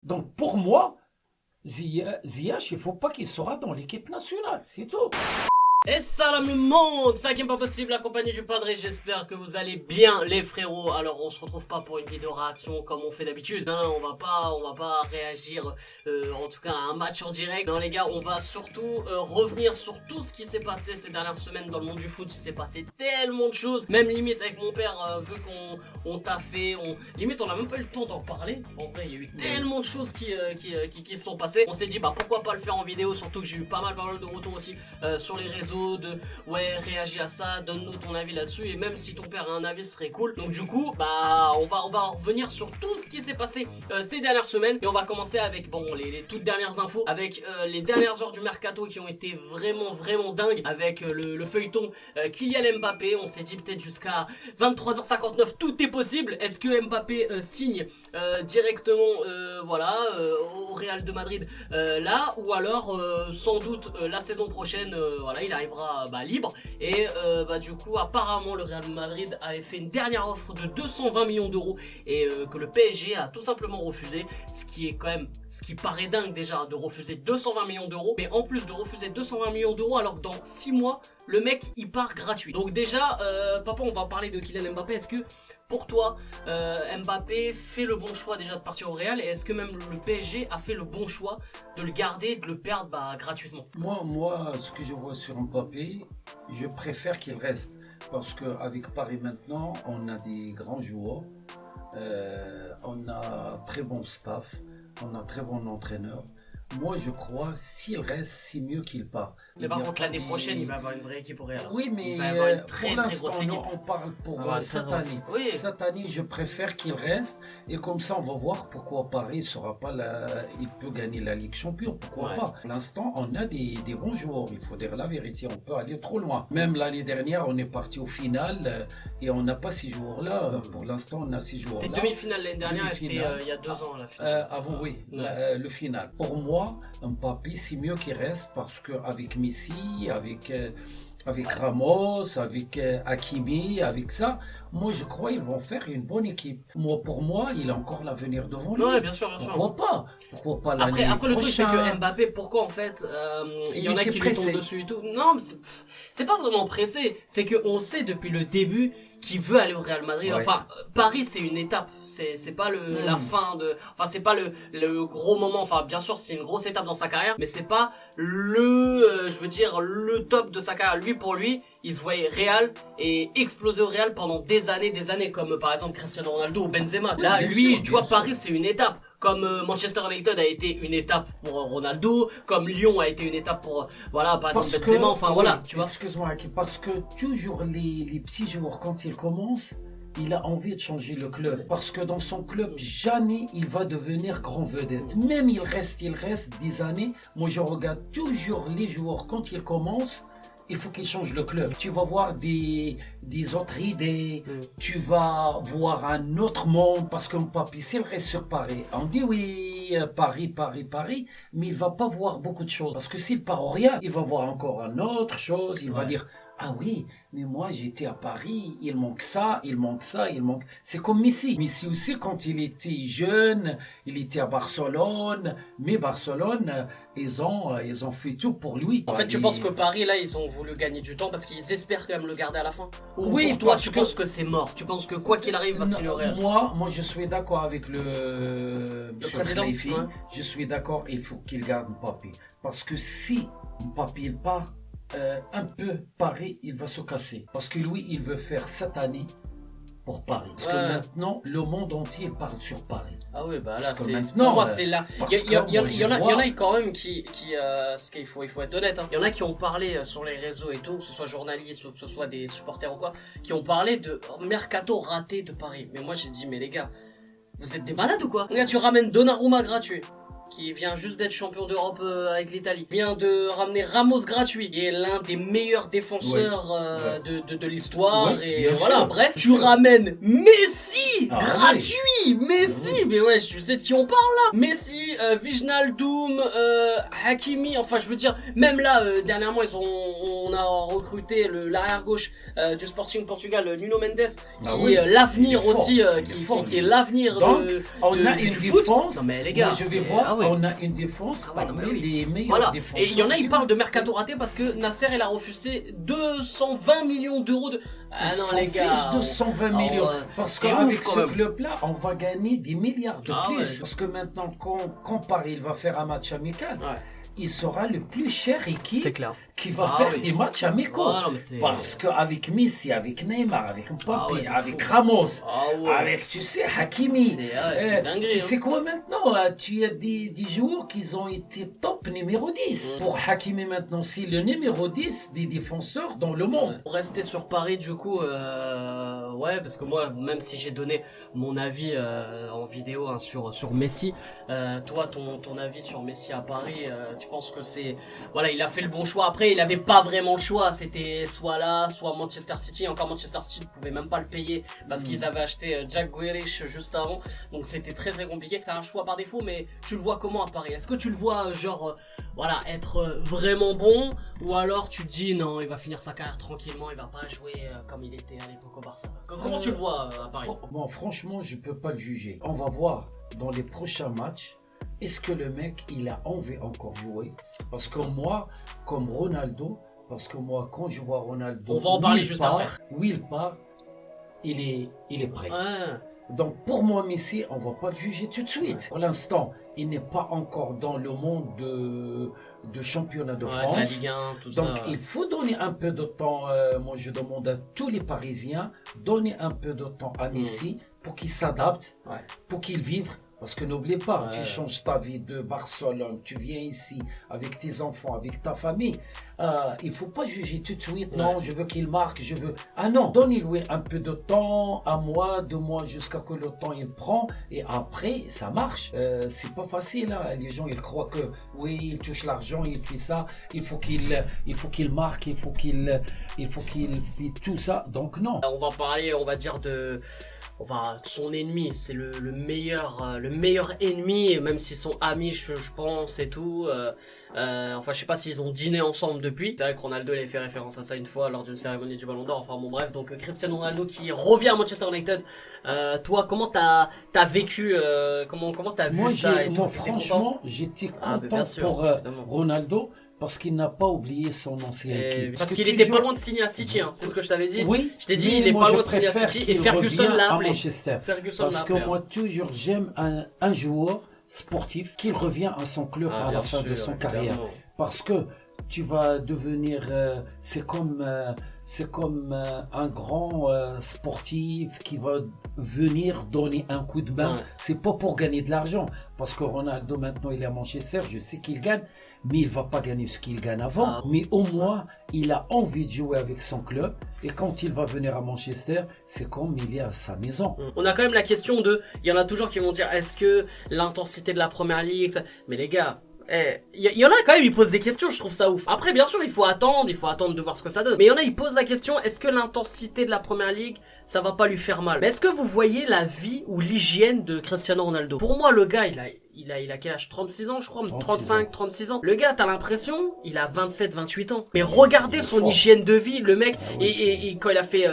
Donc pour moi, Ziyech, il ne faut pas qu'il sera dans l'équipe nationale, c'est tout. Et salam le monde, ça qui est pas possible, accompagné du padre, j'espère que vous allez bien les frérots. Alors on se retrouve pas pour une vidéo réaction comme on fait d'habitude, hein, on va pas réagir en tout cas à un match en direct. Non les gars, on va surtout revenir sur tout ce qui s'est passé ces dernières semaines dans le monde du foot. Il s'est passé tellement de choses, même limite avec mon père, vu qu'on t'a fait, limite on a même pas eu le temps d'en parler. En vrai il y a eu tellement de choses qui se sont passées. On s'est dit bah pourquoi pas le faire en vidéo, surtout que j'ai eu pas mal de retours aussi sur les réseaux de ouais réagis à ça, donne-nous ton avis là-dessus, et même si ton père a un avis ce serait cool. Donc du coup bah on va revenir sur tout ce qui s'est passé ces dernières semaines, et on va commencer avec bon les toutes dernières infos, avec les dernières heures du mercato qui ont été vraiment dingues, avec le feuilleton Kylian Mbappé. On s'est dit peut-être jusqu'à 23h59 tout est possible. Est-ce que Mbappé signe directement au Real de Madrid là, ou alors sans doute la saison prochaine voilà il arrivera libre, et du coup apparemment le Real Madrid avait fait une dernière offre de 220 millions d'euros, et que le PSG a tout simplement refusé, ce qui paraît dingue déjà de refuser 220 millions d'euros, mais en plus de refuser 220 millions d'euros alors que dans 6 mois le mec il part gratuit. Donc déjà papa, on va parler de Kylian Mbappé. Est-ce que pour toi Mbappé fait le bon choix déjà de partir au Real, et est-ce que même le PSG a fait le bon choix de le garder, de le perdre gratuitement? Moi, ce que je vois sur Mbappé, je préfère qu'il reste. Parce qu'avec Paris maintenant, on a des grands joueurs, on a très bon staff, on a très bon entraîneur. Moi, je crois, s'il reste, c'est mieux qu'il part. Mais par contre, l'année prochaine, il va avoir une vraie équipe au Real. Oui, mais il va avoir une très pour grosse équipe. on parle pour cette vrai. année. Oui. Cette année, je préfère qu'il reste. Et comme ça, on va voir pourquoi Paris sera pas il peut gagner la Ligue Champion. Pourquoi pas? Pour l'instant, on a des bons joueurs. Il faut dire la vérité. On peut aller trop loin. Même l'année dernière, on est parti au final et on n'a pas ces joueurs-là. Pour l'instant, on a ces joueurs-là. C'était demi-finale l'année dernière, c'était il y a 2 ans la finale. Avant, oui, le final. Pour moi, Mbappé, c'est mieux qu'il reste parce qu'avec Messi, avec Ramos, avec Hakimi, avec ça, moi je crois qu'ils vont faire une bonne équipe. Pour moi, il a encore l'avenir devant lui. Oui, bien sûr. Pourquoi pas l'année prochaine? Après le truc c'est que Mbappé, pourquoi en fait il y en a qui lui tombent dessus et tout. Non, mais c'est pas vraiment pressé, c'est que on sait depuis le début qu'il veut aller au Real Madrid. Ouais. Enfin, Paris c'est une étape, c'est pas la fin de, enfin c'est pas le gros moment. Enfin bien sûr c'est une grosse étape dans sa carrière, mais c'est pas le top de sa carrière. Pour lui, il se voyait Real et exploser au Real pendant des années, comme par exemple Cristiano Ronaldo ou Benzema. Oui, là, lui, sûr, tu vois, sûr. Paris, c'est une étape. Comme Manchester United a été une étape pour Ronaldo, comme Lyon a été une étape pour, par exemple Benzema, enfin voilà, tu vois. Excuse-moi, parce que toujours les petits joueurs, quand ils commencent, il a envie de changer le club. Parce que dans son club, jamais il va devenir grand vedette. Même il reste 10 années. Moi, je regarde toujours les joueurs quand ils commencent. Il faut qu'ils changent le club. Tu vas voir des autres idées. Tu vas voir un autre monde. Parce que Mbappé, s'il reste sur Paris, on dit oui, Paris, mais il va pas voir beaucoup de choses. Parce que s'il part au Real, il va voir encore une autre chose. Il va dire, ah oui, mais moi j'étais à Paris, il manque ça. C'est comme Messi. Messi aussi, quand il était jeune, il était à Barcelone. Mais Barcelone, ils ont fait tout pour lui. En fait, tu penses que Paris, là, ils ont voulu gagner du temps parce qu'ils espèrent quand même le garder à la fin? Ou oui, pour toi, tu penses que c'est mort? Tu penses que quoi qu'il arrive, va signer au Real? Moi, je suis d'accord avec le président. Khalifi. Je suis d'accord, il faut qu'il garde Mbappé. Parce que si Mbappé il part, un peu Paris, il va se casser. Parce que lui, il veut faire cette année pour Paris. Parce que maintenant, le monde entier parle sur Paris. Ah oui, là, c'est maintenant, pour moi, c'est là. Il y en a quand même qui ce qu'il faut être honnête. Il y en a qui ont parlé sur les réseaux et tout, que ce soit journalistes ou que ce soit des supporters ou quoi, qui ont parlé de mercato raté de Paris. Mais moi, j'ai dit, mais les gars, vous êtes des malades ou quoi? Regarde, tu ramènes Donnarumma gratuit. qui vient juste d'être champion d'Europe avec l'Italie, vient de ramener Ramos gratuit, qui est l'un des meilleurs défenseurs de l'histoire, et voilà, sûr. bref, tu ramènes Messi gratuit, oui. Messi, mais ouais, tu sais de qui on parle là, Messi, Wijnaldum, Hakimi, enfin je veux dire, même là, dernièrement on a recruté l'arrière gauche du Sporting Portugal, Nuno Mendes, qui est l'avenir aussi, qui est l'avenir de on a une du foot. défense. Non mais les gars, je vais voir, on a une défense parmi les meilleurs défenseurs. Et il y en a, ils parlent de mercato raté parce que Nasser il a refusé 220 millions d'euros de... Ah non les gars, fiche de 120 millions. Parce qu'avec ce club-là, on va gagner des milliards de plus. Ouais. Parce que maintenant, quand Paris va faire un match amical, il sera le plus cher équipe qui va faire des matchs amicaux. Parce qu'avec Messi, avec Neymar, avec Mbappé, avec Ramos, avec, tu sais, Hakimi, tu sais quoi maintenant, tu as des joueurs qui ont été top numéro 10. Pour Hakimi maintenant, c'est le numéro 10 des défenseurs dans le monde. Pour rester sur Paris, du coup, parce que moi, même si j'ai donné mon avis en vidéo sur Messi, toi, ton avis sur Messi à Paris, tu penses que c'est... Voilà, il a fait le bon choix. Après, il n'avait pas vraiment le choix. C'était soit là, soit Manchester City. Encore Manchester City ne pouvait même pas le payer parce qu'ils avaient acheté Jack Grealish juste avant. Donc c'était très très compliqué. C'est un choix par défaut, mais tu le vois comment à Paris? Est-ce que tu le vois être vraiment bon, ou alors tu te dis non, il va finir sa carrière tranquillement, il va pas jouer comme il était à l'époque au Barça? Comment tu le vois à Paris? Bon, franchement, je peux pas le juger. On va voir dans les prochains matchs. Est-ce que le mec, il a envie encore jouer? Parce que moi, comme Ronaldo, quand je vois Ronaldo, on va en parler juste après. Où il part, il est prêt. Donc pour moi, Messi, on va pas le juger tout de suite. Pour l'instant, il n'est pas encore dans le monde de championnat de France. La Ligue 1, tout donc ça, il faut donner un peu de temps. Moi, je demande à tous les Parisiens, donner un peu de temps à Messi pour qu'il s'adapte, pour qu'il vive. Parce que n'oublie pas, tu changes ta vie de Barcelone, tu viens ici avec tes enfants, avec ta famille. Il faut pas juger tout de suite, non, je veux qu'il marque, je veux... Ah non, donnez-lui un peu de temps, un mois, 2 mois, jusqu'à que le temps il prend, et après, ça marche. C'est pas facile, hein. Les gens, ils croient que, oui, il touche l'argent, il fait ça, il faut qu'il marque, il faut qu'il fait tout ça, donc non. On va parler, on va dire son ennemi, c'est le meilleur ennemi, même s'ils sont amis, je pense, et tout. Je sais pas s'ils ont dîné ensemble depuis. C'est vrai que Ronaldo, il a fait référence à ça une fois lors d'une cérémonie du Ballon d'Or. Enfin bon, bref, donc Cristiano Ronaldo qui revient à Manchester United. Toi, comment t'as vécu, comment t'as vu ça et moi, tout, franchement, j'étais content pour Ronaldo. Parce qu'il n'a pas oublié son ancienne équipe. Parce qu'il était pas loin de signer à City, hein. C'est ce que je t'avais dit. Oui. Je t'ai dit, il est pas loin de signer à City, et Ferguson l'a appelé. Parce que moi, toujours, j'aime un joueur sportif qui revient à son club à la fin de son carrière. Parce que tu vas devenir, c'est comme un grand sportif qui va venir donner un coup de main. C'est pas pour gagner de l'argent. Parce que Ronaldo, maintenant, il est à Manchester, je sais qu'il gagne. Mais il ne va pas gagner ce qu'il gagne avant. Mais au moins, il a envie de jouer avec son club. Et quand il va venir à Manchester, c'est comme il est à sa maison. On a quand même la question il y en a toujours qui vont dire, est-ce que l'intensité de la Première Ligue... Mais les gars... Il y en a quand même, ils posent des questions, je trouve ça ouf. Après, bien sûr, il faut attendre de voir ce que ça donne. Mais il y en a, ils posent la question, est-ce que l'intensité de la Première Ligue, ça va pas lui faire mal? Mais est-ce que vous voyez la vie ou l'hygiène de Cristiano Ronaldo? Pour moi, le gars, il a quel âge? 36 ans, je crois, 35, 36 ans. Le gars, t'as l'impression, il a 27, 28 ans. Mais regardez son hygiène de vie, le mec. Et quand il a fait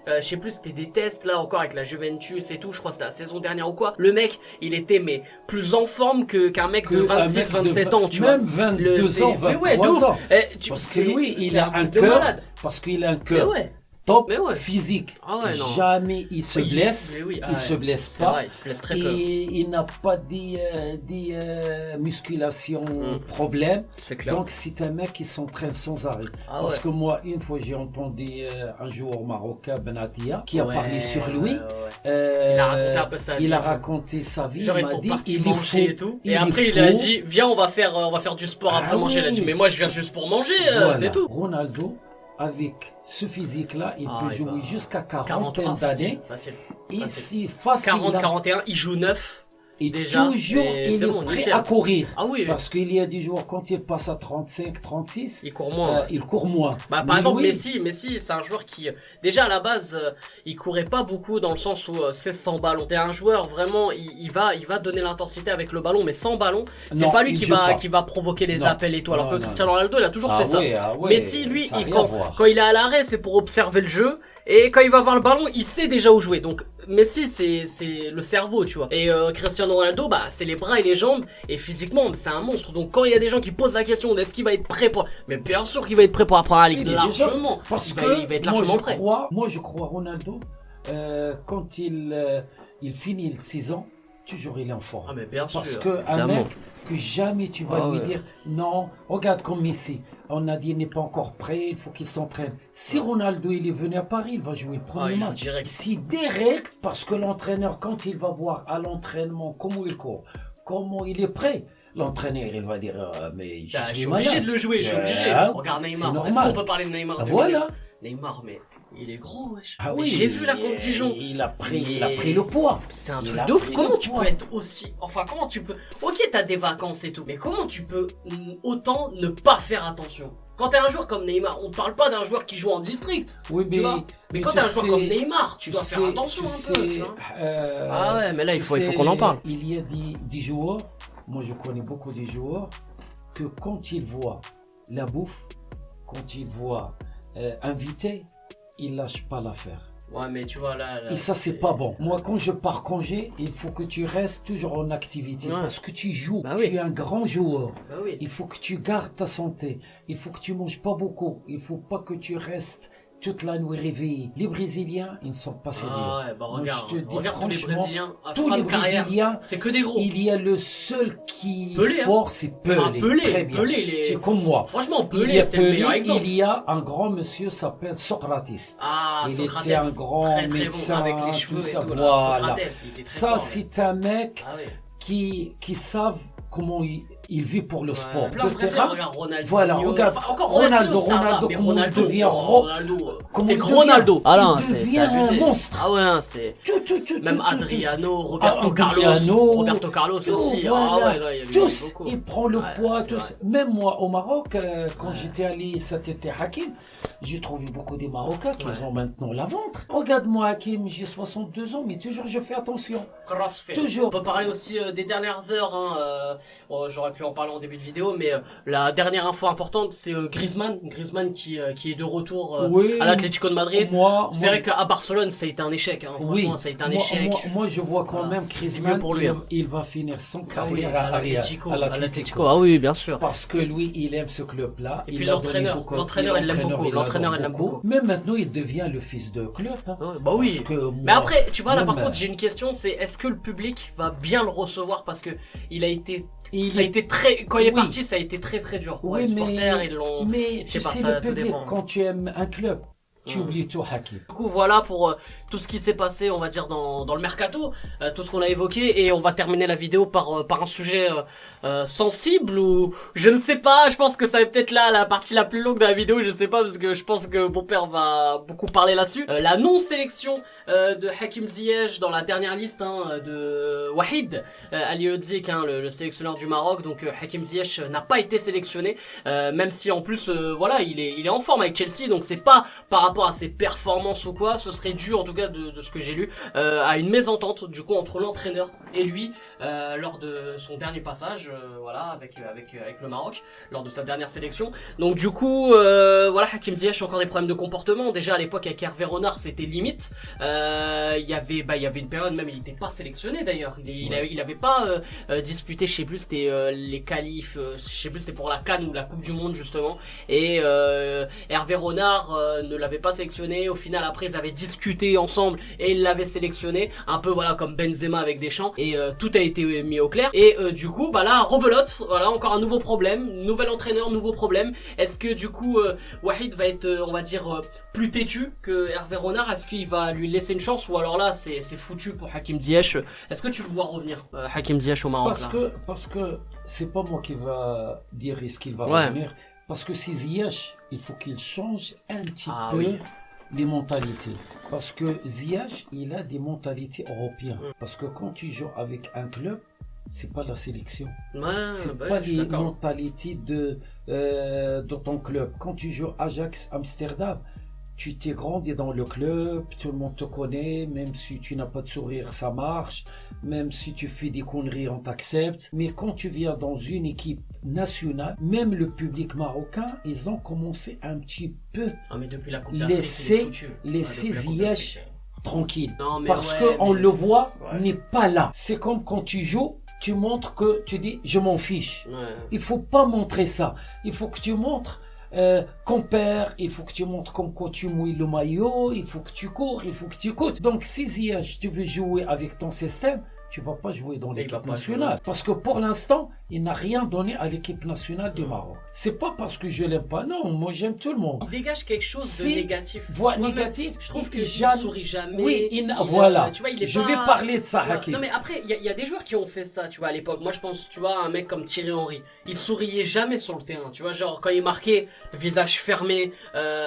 je sais plus, c'était des tests, là, encore avec la Juventus et tout, je crois que c'était la saison dernière ou quoi. Le mec, il était, plus en forme qu'un mec de 26, 27 ans, tu vois. Même 22 ans, 23 ans. Parce que lui, il a un cœur. Parce qu'il a un cœur. Top physique. Jamais il se blesse. Il se blesse pas. Vrai, il se blesse très peu. Il n'a pas des musculations problèmes. Donc c'est un mec qui s'entraîne sans arrêt. Parce que moi, une fois, j'ai entendu un joueur marocain, Benatia, qui a parlé sur lui. Il a raconté sa vie. Genre, ils sont partis manger et tout. Et après, il a dit, viens, on va faire du sport après manger. Il a dit, mais moi, je viens juste pour manger, c'est tout. Ronaldo, avec ce physique-là, il peut jouer jusqu'à 40 d'années. Et c'est facile. 40-41, il joue 9. Et déjà, toujours, et il c'est est bon, prêt nickel. à courir. Ah oui, Parce qu'il y a des joueurs, quand ils passent à 35, 36, il court moins. Ouais. il court moins. Bah, par Mais exemple, lui, Messi, c'est un joueur qui, déjà à la base, il courait pas beaucoup dans le sens où c'est sans ballon. C'est un joueur vraiment, il va donner l'intensité avec le ballon, mais sans ballon, c'est non, pas lui il qui joue pas. va provoquer les Non. appels et tout. Alors Non, que non, Cristiano Ronaldo, il a toujours fait ça. ouais, Messi, lui, ça a rien à quand voir. il est à l'arrêt, c'est pour observer le jeu. Et quand il va voir le ballon, il sait déjà où jouer. Donc Messi, c'est le cerveau, tu vois. Et Cristiano Ronaldo, bah c'est les bras et les jambes. Et physiquement, c'est un monstre. Donc quand il y a des gens qui posent la question est-ce qu'il va être prêt pour... Mais bien sûr qu'il va être prêt pour apprendre la Ligue, Il est largement. déjà- Parce il que va être moi, largement prêt. Moi, je crois Ronaldo, quand il finit le 6 ans, toujours il est en forme. Ah mais bien sûr. Parce qu'un évidemment. mec que jamais tu vas Ah lui ouais. dire non, regarde comme Messi, on a dit il n'est pas encore prêt, il faut qu'il s'entraîne. Si Ronaldo il est venu à Paris, il va jouer le premier il joue match. direct. Si direct, parce que l'entraîneur, quand il va voir à l'entraînement comment il court, comment il est prêt, l'entraîneur il va dire mais Bah, je suis suis obligé malade. de le jouer, je suis obligé. Regarde c'est Neymar. normal. Est-ce qu'on peut parler de Neymar Voilà. Neymar, mais il est gros, wesh. Ah Mais oui, j'ai vu la contre Dijon. il a pris Mais- le poids. C'est un Il truc a de ouf. pris Comment le tu poids. peux être aussi... Enfin, comment tu peux... Ok, t'as des vacances et tout. Mais comment tu peux autant ne pas faire attention? Quand t'es un joueur comme Neymar, on te parle pas d'un joueur qui joue en district. Oui, Tu vois. Mais quand tu t'es un joueur sais- comme Neymar, tu dois faire sais- attention tu un peu, sais, tu vois. ah ouais, mais là, il faut qu'on en parle. Il y a des joueurs, moi je connais beaucoup de joueurs, que quand ils voient la bouffe, quand ils voient invité, ils lâchent pas l'affaire. Ouais, mais tu vois, là Et ça, c'est pas bon. Moi, quand je pars congé, il faut que tu restes toujours en activité. Ouais. Parce que tu joues. Bah oui. Tu es un grand joueur. Bah oui. Il faut que tu gardes ta santé. Il faut que tu manges pas beaucoup. Il faut pas que tu restes toute la nuit réveillé. Les Brésiliens, ils ne sont pas sérieux. Ah ouais, bah Moi, regarde, je te dis regarde tous les franchement, Brésiliens à tous fin les de carrière, Brésiliens, c'est que des gros. il y a le seul qui Pelé, est hein. fort, c'est Pelé. Ah, Pelé, Très bien. Pelé, il est- Tu es comme moi. Franchement, Il y Pelé, a c'est le meilleur Pelé, exemple. il y a un grand monsieur s'appelle Socrates. Ah, Il Socrates. était un grand très, très médecin, bon, avec les tout cheveux ça, et tout, là. voilà. Socrates, il était très Ça, fort, lui. c'est un mec Ah ouais. qui savent comment il vit pour le sport. Plein de Le Brésiliens, terrain, regarde Ronaldo. voilà, regarde, encore Ronaldo, ça va, Ronaldo, mais comment il Ronaldo, devient Ronaldo, comment c'est il devient- Ronaldo. Ah il non, devient c'est abusé. un monstre. Ah ouais, hein, c'est même tout. Adriano, Roberto Adriano, Roberto Carlos tout, aussi. voilà. Ah ouais, là, il y a eu Tous, beaucoup. il prend le Ouais, poids, c'est tous. vrai. Même moi, au Maroc, quand j'étais allé cet été à Hakim, j'ai trouvé beaucoup des Marocains qui ont maintenant la ventre. Regarde-moi, Hakim, j'ai 62 ans, mais toujours je fais attention. CrossFit. Toujours. On peut parler aussi des dernières heures. Hein, bon, j'aurais pu en parler en début de vidéo, mais la dernière info importante, c'est Griezmann qui est de retour Oui. à l'Atlético de Madrid. C'est moi, vrai qu'à Barcelone, ça a été un échec. Hein, franchement, ça a été un échec. Moi, je vois quand Voilà, même c'est Griezmann, mieux pour lui, hein. il va finir son Ah oui, carrière à l'Atlético. Ah oui, bien sûr. Parce que lui, il aime ce club-là. Et Il puis a l'entraîneur, donné beaucoup- l'entraîneur, il l'aime beaucoup. l'adore L'entraîneur, il l'aime beaucoup. Même maintenant, il devient le fils de club. Hein. Ouais, bah oui. Parce que Mais moi, après, tu vois, là, par même, contre, j'ai une question, c'est est-ce que le public va bien le recevoir parce que il a été, il ça a est- été très, quand il est Oui. parti, ça a été très très dur. Pour Oui, les supporters, ils l'ont. mais je tu sais pas, sais, ça, le tout public, dépend. quand tu aimes un club, tu Ouais. oublies tout, Hakim. Du coup, voilà pour tout ce qui s'est passé, on va dire, dans le mercato, tout ce qu'on a évoqué, et on va terminer la vidéo par un sujet sensible, ou je ne sais pas, je pense que ça va peut-être là la partie la plus longue de la vidéo, je sais pas, parce que je pense que mon père va beaucoup parler là-dessus. La non-sélection de Hakim Ziyech dans la dernière liste de Wahid Aliodzik, le sélectionneur du Maroc, donc Hakim Ziyech n'a pas été sélectionné, même si en plus, voilà, il est en forme avec Chelsea, donc c'est pas par rapport à ses performances ou quoi, ce serait dû en tout cas de ce que j'ai lu à une mésentente du coup entre l'entraîneur et lui lors de son dernier passage voilà avec le Maroc lors de sa dernière sélection. Donc du coup voilà, Hakim Ziyech a encore des problèmes de comportement. Déjà à l'époque avec Hervé Renard c'était limite. Il y avait une période même il n'était pas sélectionné d'ailleurs. Il avait pas disputé, je sais plus c'était les qualifs, je sais plus c'était pour la CAN ou la Coupe du Monde justement. Et Hervé Renard ne l'avait pas sélectionné. Au final après ils avaient discuté ensemble et ils l'avaient sélectionné. Un peu voilà comme Benzema avec Deschamps. Et tout a été mis au clair. Et du coup bah là rebelote, voilà encore un nouveau problème, nouvel entraîneur, nouveau problème. Est-ce que du coup Wahid va être on va dire plus têtu que Hervé Renard? Est-ce qu'il va lui laisser une chance, ou alors là c'est foutu pour Hakim Ziyech? Est-ce que tu le vois revenir Hakim Ziyech au Maroc Parce que c'est pas moi qui va dire est-ce qu'il va Ouais. revenir. Parce que si Ziyech, il faut qu'il change un petit Ah peu oui. les mentalités. Parce que Ziyech, il a des mentalités européennes. Parce que quand tu joues avec un club, c'est pas la sélection. C'est pas les mentalités de ton club. Quand tu joues Ajax Amsterdam, tu t'es grandi dans le club, tout le monde te connaît, même si tu n'as pas de sourire, ça marche, même si tu fais des conneries, on t'accepte. Mais quand tu viens dans une équipe nationale, même le public marocain, ils ont commencé un petit peu mais depuis la Coupe laisser Ziyech tranquille. Parce qu'on le voit, n'est pas là. C'est comme quand tu joues, tu montres que tu dis je m'en fiche. Il faut pas montrer ça. Il faut que tu montres qu'on perd, il faut que tu montres comme quoi tu mouilles le maillot, il faut que tu cours, il faut que tu coûtes. Donc si Ziyech, tu veux jouer avec ton système, tu vas pas jouer dans l'équipe nationale. Parce que pour l'instant, il n'a rien donné à l'équipe nationale du Maroc. C'est pas parce que je l'aime pas, non, moi j'aime tout le monde. Il dégage quelque chose de négatif. Négatif. Je trouve qu'il ne sourit jamais. Oui, voilà. Tu vois, je vais parler de ça, Hakim. Non mais après, il y a des joueurs qui ont fait ça, tu vois, à l'époque. Moi je pense, tu vois, un mec comme Thierry Henry. Il souriait jamais sur le terrain, tu vois, genre quand il marquait, visage fermé.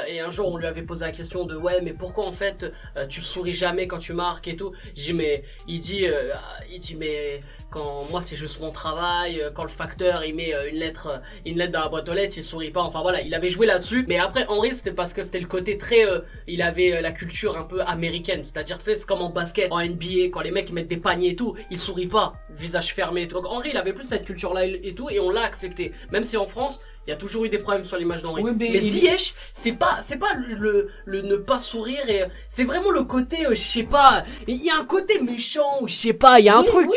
Et un jour on lui avait posé la question de ouais, mais pourquoi en fait tu souris jamais quand tu marques et tout. J'ai dit mais il dit mais quand moi c'est juste mon travail, quand le facteur il met une lettre dans la boîte aux lettres, il sourit pas. Enfin voilà, il avait joué là-dessus. Mais après Henry c'était parce que c'était le côté très il avait la culture un peu américaine, c'est-à-dire tu sais c'est comme en basket, en NBA quand les mecs ils mettent des paniers et tout, il sourit pas, visage fermé et tout. Donc Henry il avait plus cette culture là et tout et on l'a accepté. Même si en France il y a toujours eu des problèmes sur l'image d'Henry. Oui, mais Ziyech, c'est pas le ne pas sourire et c'est vraiment le côté je sais pas, il y a un côté méchant ou je sais pas, il y a un truc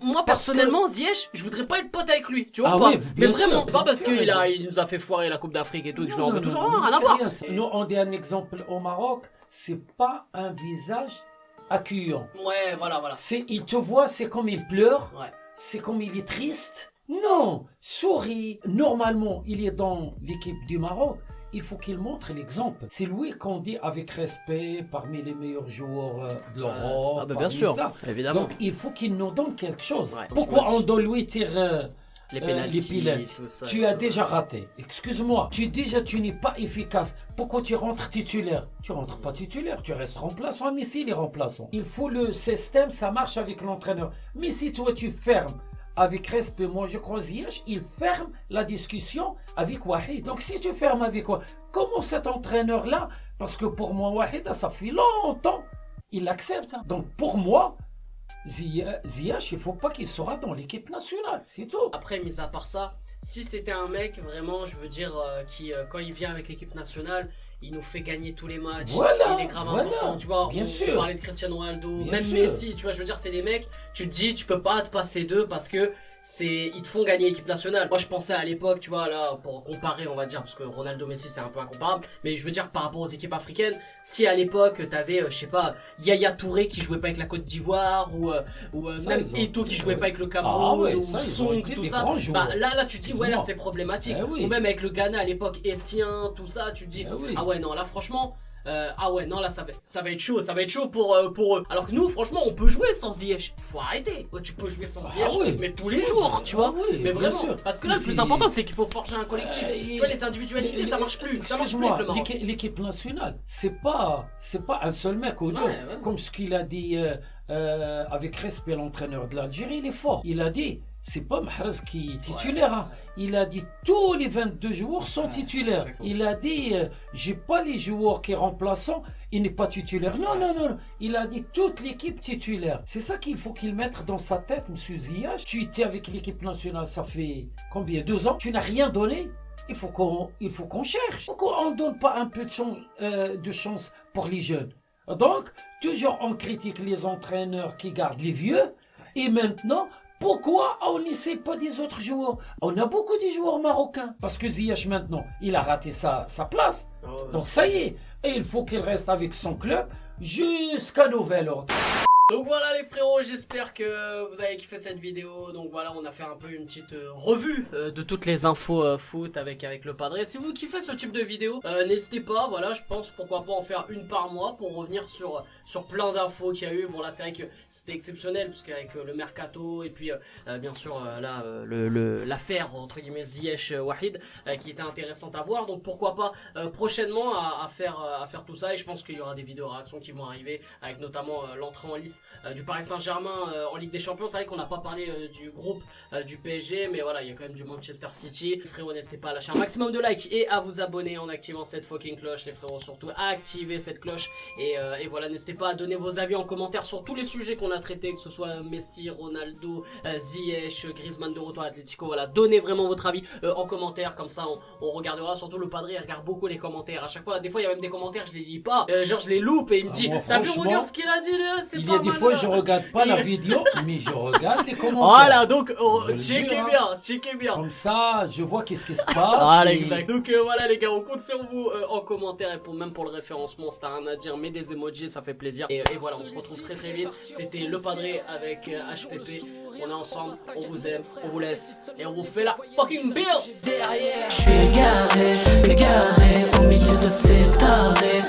moi personnellement Ziyech, je voudrais pas être pote avec lui, tu vois pas. Mais vraiment pas parce qu'il nous a fait foirer la Coupe d'Afrique et tout et que je le veux toujours rien à voir. Nous on dit un exemple au Maroc, c'est pas un visage accueillant. Ouais, voilà. Il te voit, c'est comme il pleure, c'est comme il est triste. Non, souris. Normalement, il est dans l'équipe du Maroc. Il faut qu'il montre l'exemple. C'est lui qu'on dit avec respect parmi les meilleurs joueurs de l'Europe. Bien sûr, évidemment. Donc, il faut qu'il nous donne quelque chose. Pourquoi on doit lui tirer les pénaltys? Tu as déjà raté. Excuse-moi. Tu n'es pas efficace. Pourquoi tu rentres titulaire? Tu rentres pas titulaire. Tu restes remplaçant. Messi, il est remplaçant. Il faut le système, ça marche avec l'entraîneur. Mais si toi, tu fermes avec respect, moi je crois Ziyech, il ferme la discussion avec Wahid. Donc si tu fermes avec quoi? Comment cet entraîneur-là, parce que pour moi Wahid, ça fait longtemps, il l'accepte. Donc pour moi, Ziyech, il faut pas qu'il sera dans l'équipe nationale, c'est tout. Après, mis à part ça, si c'était un mec vraiment, je veux dire, qui quand il vient avec l'équipe nationale, il nous fait gagner tous les matchs, il est grave important, tu vois, on parlait de Cristiano Ronaldo, même Messi, tu vois, je veux dire, c'est des mecs, tu te dis, tu peux pas te passer d'eux parce que ils te font gagner l'équipe nationale. Moi, je pensais à l'époque, tu vois, là, pour comparer, on va dire, parce que Ronaldo, Messi, c'est un peu incomparable, mais je veux dire, par rapport aux équipes africaines, si à l'époque, t'avais, je sais pas, Yaya Touré qui jouait pas avec la Côte d'Ivoire, ou même Eto'o qui jouait pas avec le Cameroun, ou Song, tout ça, bah, là, tu te dis, ouais, là, c'est problématique. Ou même avec le Ghana à l'époque, Essien, tout ça, tu te dis, ouais, non, là, franchement, non, là, ça va être chaud, pour eux. Alors que nous, franchement, on peut jouer sans Ziyech. Faut arrêter. Tu peux jouer sans Ziyech, mais tous les jours, tu vois. Mais vraiment, parce que là, le plus important, c'est qu'il faut forger un collectif. Tu vois, les individualités, ça marche plus. Ça marche plus avec le Maroc. L'équipe nationale, c'est pas un seul mec ou deux. Comme ce qu'il a dit avec respect, l'entraîneur de l'Algérie, il est fort. Il a dit, c'est pas Mahrez qui est titulaire. Hein. Il a dit tous les 22 joueurs sont titulaires. Il a dit, j'ai pas les joueurs qui remplaçant, il n'est pas titulaire. Non. Il a dit toute l'équipe titulaire. C'est ça qu'il faut qu'il mette dans sa tête, monsieur Ziyech. Tu étais avec l'équipe nationale, ça fait combien? 2 ans? Tu n'as rien donné. Il faut qu'on cherche. Pourquoi on ne donne pas un peu de chance pour les jeunes? Donc, toujours on critique les entraîneurs qui gardent les vieux. Et maintenant, pourquoi on n'essaie pas des autres joueurs? On a beaucoup de joueurs marocains. Parce que Ziyech maintenant, il a raté sa place. Donc ça y est. Et il faut qu'il reste avec son club jusqu'à nouvel ordre. Donc voilà les frérots, j'espère que vous avez kiffé cette vidéo. Donc voilà, on a fait un peu une petite revue de toutes les infos foot avec le Padre. Si vous kiffez ce type de vidéo, n'hésitez pas, voilà, je pense pourquoi pas en faire une par mois pour revenir sur plein d'infos qu'il y a eu. Bon là c'est vrai que c'était exceptionnel parce qu'avec le mercato et puis bien sûr là l'affaire entre guillemets Ziyech Wahid qui était intéressante à voir. Donc pourquoi pas prochainement à faire tout ça, et je pense qu'il y aura des vidéos réactions qui vont arriver avec notamment l'entrée en lice du Paris Saint-Germain en Ligue des Champions. C'est vrai qu'on n'a pas parlé du groupe du PSG, mais voilà, il y a quand même du Manchester City. Les frérots, n'hésitez pas à lâcher un maximum de likes et à vous abonner en activant cette fucking cloche. Les frérots, surtout activez cette cloche et voilà, n'hésitez pas à donner vos avis en commentaire sur tous les sujets qu'on a traités, que ce soit Messi, Ronaldo, Ziyech, Griezmann de retour à Atlético. Voilà, donnez vraiment votre avis en commentaire, comme ça on regardera. Surtout le Padre, il regarde beaucoup les commentaires à chaque fois. Des fois il y a même des commentaires, je les lis pas, genre je les loupe et il me dit t'as vu, regarde ce qu'il a dit là, c'est pas mal. Des fois je regarde pas la vidéo, mais je regarde les commentaires. Voilà, donc checkez bien. Comme ça, je vois qu'est-ce qui se passe. Voilà, exact. Donc voilà les gars, on compte sur vous en commentaire et même pour le référencement, si t'as rien à dire, mets des emojis, ça fait plaisir. Et voilà, on se retrouve très vite. C'était le Padre avec HPP. On est ensemble, on vous aime, on vous laisse et on vous fait la fucking bills. Je suis égaré au milieu de ces tarés.